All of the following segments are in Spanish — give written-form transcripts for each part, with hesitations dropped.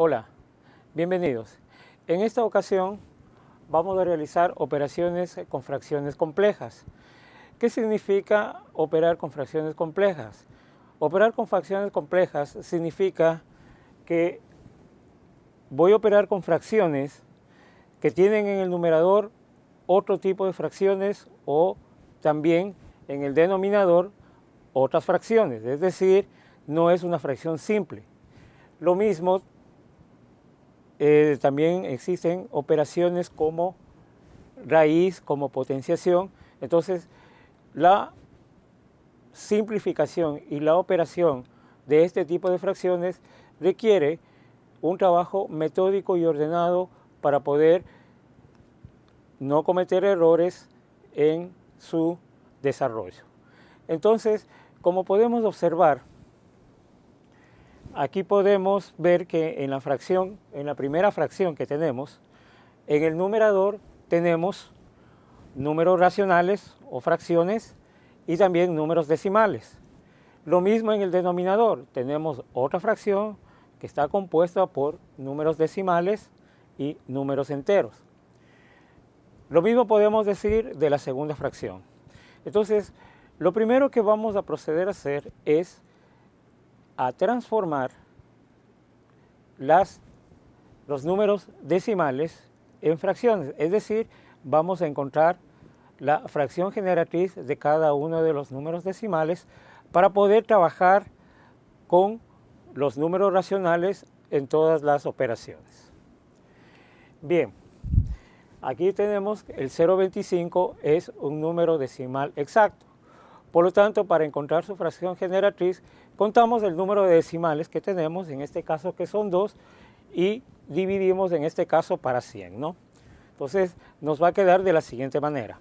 Hola, bienvenidos. En esta ocasión vamos a realizar operaciones con fracciones complejas. ¿Qué significa operar con fracciones complejas? Operar con fracciones complejas significa que voy a operar con fracciones que tienen en el numerador otro tipo de fracciones o también en el denominador otras fracciones, es decir, no es una fracción simple. Lo mismo, también existen operaciones como raíz, como potenciación. Entonces, la simplificación y la operación de este tipo de fracciones requiere un trabajo metódico y ordenado para poder no cometer errores en su desarrollo. Entonces, como podemos observar, aquí podemos ver que en la primera fracción que tenemos, en el numerador tenemos números racionales o fracciones y también números decimales. Lo mismo en el denominador, tenemos otra fracción que está compuesta por números decimales y números enteros. Lo mismo podemos decir de la segunda fracción. Entonces, lo primero que vamos a proceder a hacer es a transformar los números decimales en fracciones, es decir, vamos a encontrar la fracción generatriz de cada uno de los números decimales para poder trabajar con los números racionales en todas las operaciones. Bien, aquí tenemos el 0,25 es un número decimal exacto. Por lo tanto, para encontrar su fracción generatriz, contamos el número de decimales que tenemos, en este caso que son 2, y dividimos en este caso para 100, ¿no? Entonces, nos va a quedar de la siguiente manera.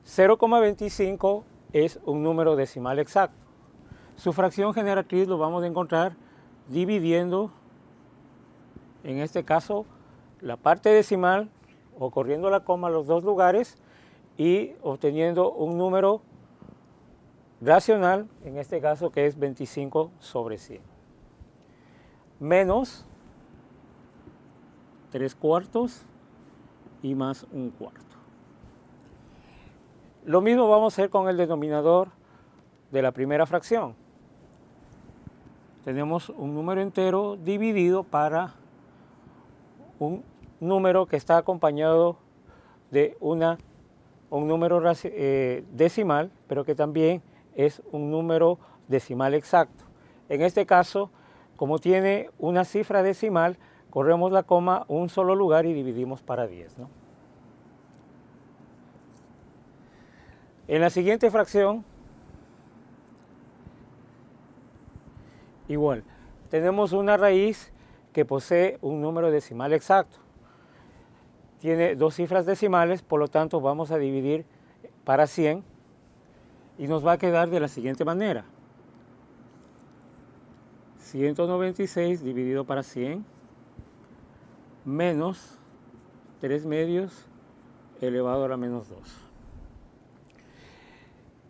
0,25 es un número decimal exacto. Su fracción generatriz lo vamos a encontrar dividiendo, en este caso, la parte decimal o corriendo la coma a los dos lugares y obteniendo un número racional, en este caso que es 25 sobre 100. Menos 3/4 y más 1/4. Lo mismo vamos a hacer con el denominador de la primera fracción. Tenemos un número entero dividido para un número que está acompañado de un número decimal, pero que también es un número decimal exacto. En este caso, como tiene una cifra decimal, corremos la coma un solo lugar y dividimos para 10, ¿no? En la siguiente fracción, igual, tenemos una raíz que posee un número decimal exacto. Tiene dos cifras decimales, por lo tanto vamos a dividir para 100 y nos va a quedar de la siguiente manera. 196 dividido para 100 menos 3 medios elevado a la menos 2.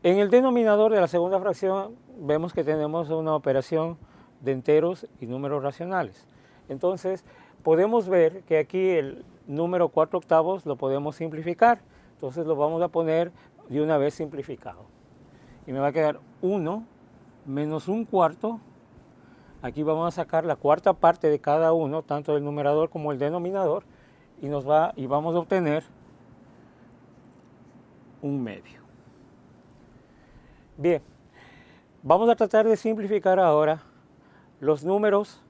En el denominador de la segunda fracción vemos que tenemos una operación de enteros y números racionales. Entonces podemos ver que aquí el número 4/8 lo podemos simplificar. Entonces lo vamos a poner de una vez simplificado. Y me va a quedar 1 menos 1/4. Aquí vamos a sacar la cuarta parte de cada uno, tanto del numerador como el denominador, y vamos a obtener 1/2. Bien, vamos a tratar de simplificar ahora los números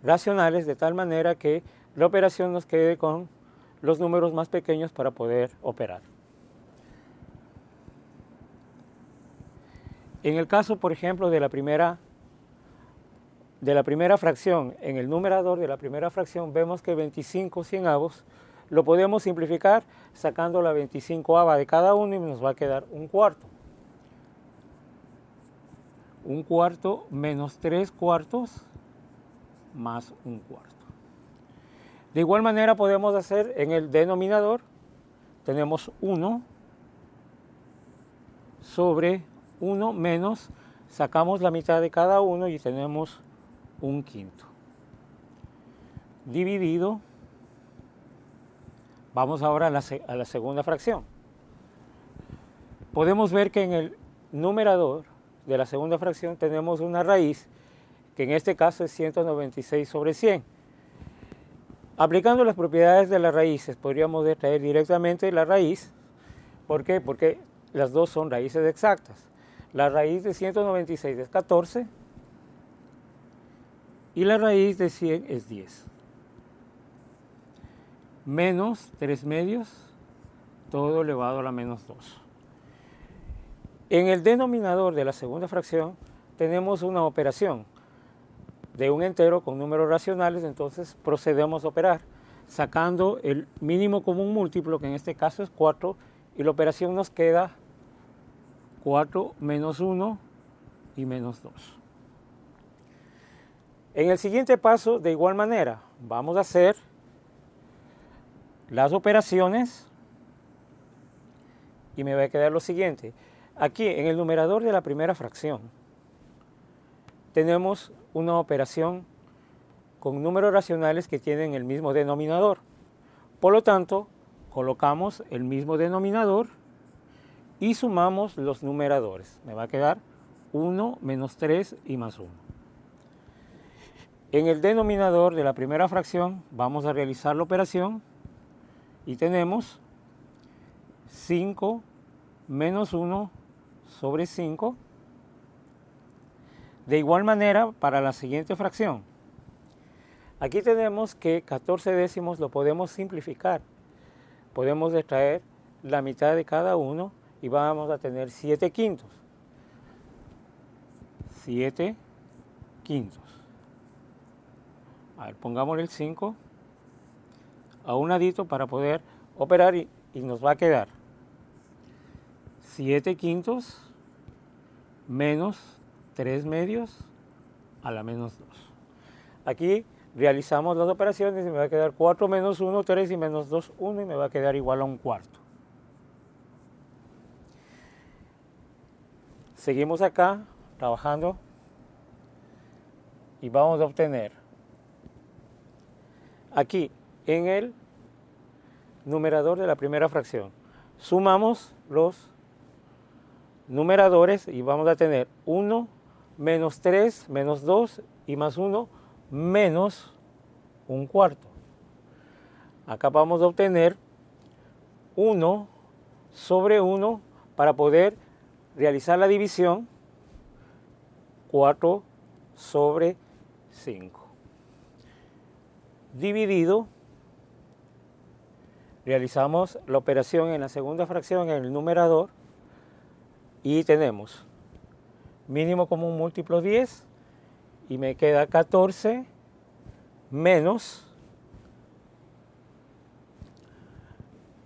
racionales de tal manera que la operación nos quede con los números más pequeños para poder operar. En el caso, por ejemplo, de la primera fracción, en el numerador de la primera fracción vemos que 25/100 lo podemos simplificar sacando la 25ava de cada uno y nos va a quedar 1/4. 1/4 menos 3/4 más 1/4. De igual manera podemos hacer en el denominador, tenemos 1 sobre 1 menos Sacamos la mitad de cada uno y tenemos un quinto. Dividido, vamos ahora a la segunda fracción. Podemos ver que en el numerador de la segunda fracción tenemos una raíz, que en este caso es 196 sobre 100. Aplicando las propiedades de las raíces, podríamos extraer directamente la raíz. ¿Por qué? Porque las dos son raíces exactas. La raíz de 196 es 14 y la raíz de 100 es 10. Menos 3 medios, todo elevado a la menos 2. En el denominador de la segunda fracción tenemos una operación de un entero con números racionales, entonces procedemos a operar sacando el mínimo común múltiplo, que en este caso es 4, y la operación nos queda 4 menos 1 y menos 2. En el siguiente paso, de igual manera, vamos a hacer las operaciones y me va a quedar lo siguiente. Aquí, en el numerador de la primera fracción, tenemos una operación con números racionales que tienen el mismo denominador. Por lo tanto, colocamos el mismo denominador y sumamos los numeradores. Me va a quedar 1 menos 3 y más 1. En el denominador de la primera fracción vamos a realizar la operación y tenemos 5 menos 1 sobre 5. De igual manera, para la siguiente fracción, aquí tenemos que 14 décimos lo podemos simplificar. Podemos extraer la mitad de cada uno y vamos a tener 7 quintos. 7 quintos. A ver, pongámosle el 5 a un ladito para poder operar y nos va a quedar 7 quintos menos 3 medios a la menos 2. Aquí realizamos las operaciones y me va a quedar 4 menos 1, 3 y menos 2, 1 y me va a quedar igual a un cuarto. Seguimos acá trabajando y vamos a obtener aquí en el numerador de la primera fracción. Sumamos los numeradores y vamos a tener 1 menos 3 menos 2 y más 1 menos un cuarto. Acá vamos a obtener 1 sobre 1 para poder realizar la división. 4 sobre 5. Dividido, realizamos la operación en la segunda fracción en el numerador y tenemos mínimo común múltiplo 10 y me queda 14 menos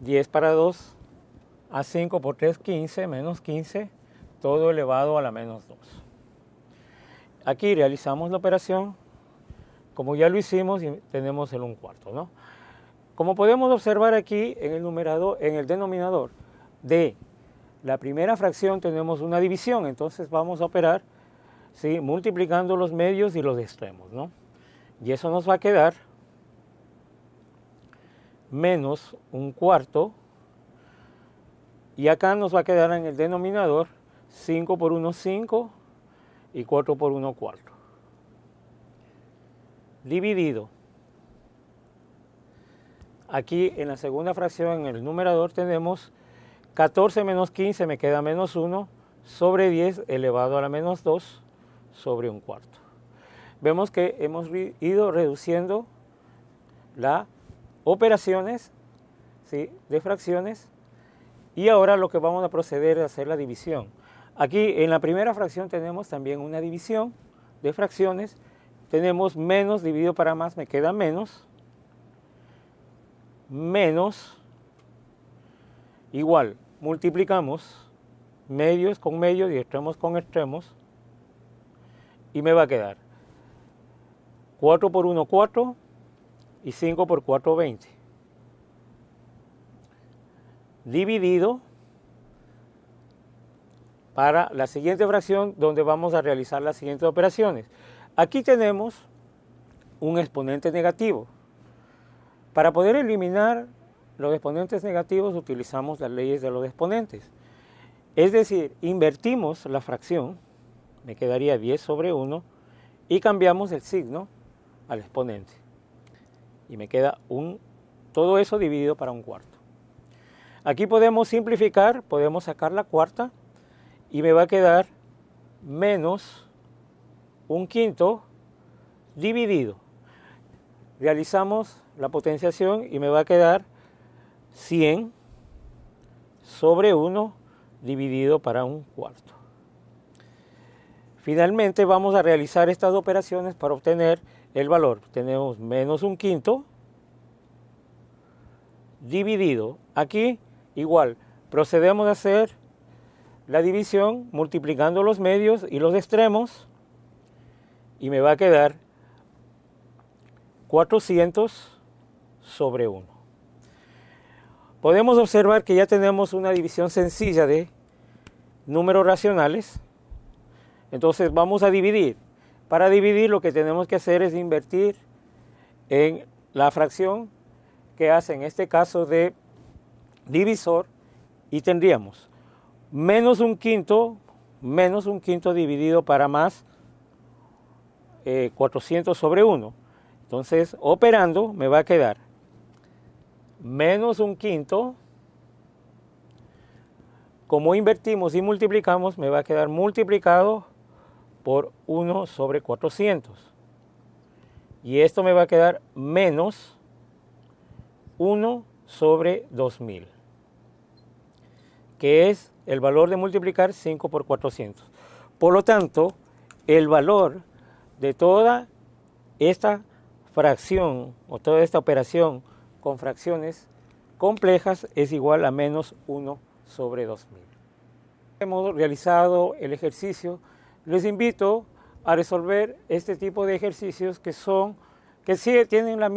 10 para 2 a 5 por 3, 15, menos 15, todo elevado a la menos 2. Aquí realizamos la operación, como ya lo hicimos, y tenemos el 1/4, ¿no? Como podemos observar aquí en el numerador, en el denominador de la primera fracción tenemos una división, entonces vamos a operar, ¿sí?, multiplicando los medios y los extremos, ¿no? Y eso nos va a quedar menos 1/4, y acá nos va a quedar en el denominador 5 por 1, 5 y 4 por 1, 4. Dividido. Aquí en la segunda fracción, en el numerador, tenemos 14 menos 15, me queda menos 1, sobre 10 elevado a la menos 2, sobre 1/4. Vemos que hemos ido reduciendo las operaciones, ¿sí?, de fracciones, y ahora lo que vamos a proceder es hacer la división. Aquí en la primera fracción tenemos también una división de fracciones. Tenemos menos dividido para más, me queda menos. Menos, igual, multiplicamos medios con medios y extremos con extremos. Y me va a quedar 4 por 1, 4 y 5 por 4, 20. Dividido, para la siguiente fracción donde vamos a realizar las siguientes operaciones. Aquí tenemos un exponente negativo. Para poder eliminar los exponentes negativos utilizamos las leyes de los exponentes. Es decir, invertimos la fracción, me quedaría 10 sobre 1, y cambiamos el signo al exponente. Y me queda todo eso dividido para un cuarto. Aquí podemos simplificar, podemos sacar la cuarta y me va a quedar menos un quinto dividido. Realizamos la potenciación y me va a quedar 100 sobre 1 dividido para un cuarto. Finalmente vamos a realizar estas operaciones para obtener el valor. Tenemos menos un quinto dividido. Aquí igual procedemos a hacer la división multiplicando los medios y los extremos y me va a quedar 400 sobre 1. Podemos observar que ya tenemos una división sencilla de números racionales. Entonces vamos a dividir. Para dividir lo que tenemos que hacer es invertir en la fracción que hace en este caso de divisor y tendríamos menos un quinto dividido para más 400 sobre 1. Entonces, operando, me va a quedar menos un quinto. Como invertimos y multiplicamos, me va a quedar multiplicado por 1 sobre 400. Y esto me va a quedar menos 1 sobre 2000, que es el valor de multiplicar 5 por 400. Por lo tanto, el valor de toda esta fracción o toda esta operación con fracciones complejas es igual a menos 1 sobre 2000. Hemos realizado el ejercicio. Les invito a resolver este tipo de ejercicios que sí tienen el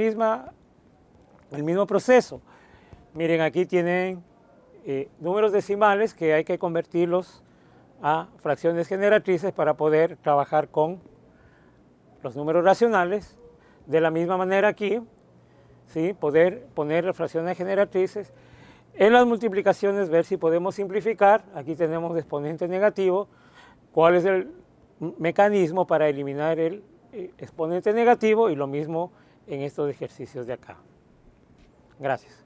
mismo proceso. Miren, aquí tienen números decimales que hay que convertirlos a fracciones generatrices para poder trabajar con los números racionales. De la misma manera aquí, ¿sí? Poder poner las fracciones generatrices. En las multiplicaciones ver si podemos simplificar. Aquí tenemos exponente negativo. ¿Cuál es el mecanismo para eliminar el exponente negativo? Y lo mismo en estos ejercicios de acá. Gracias.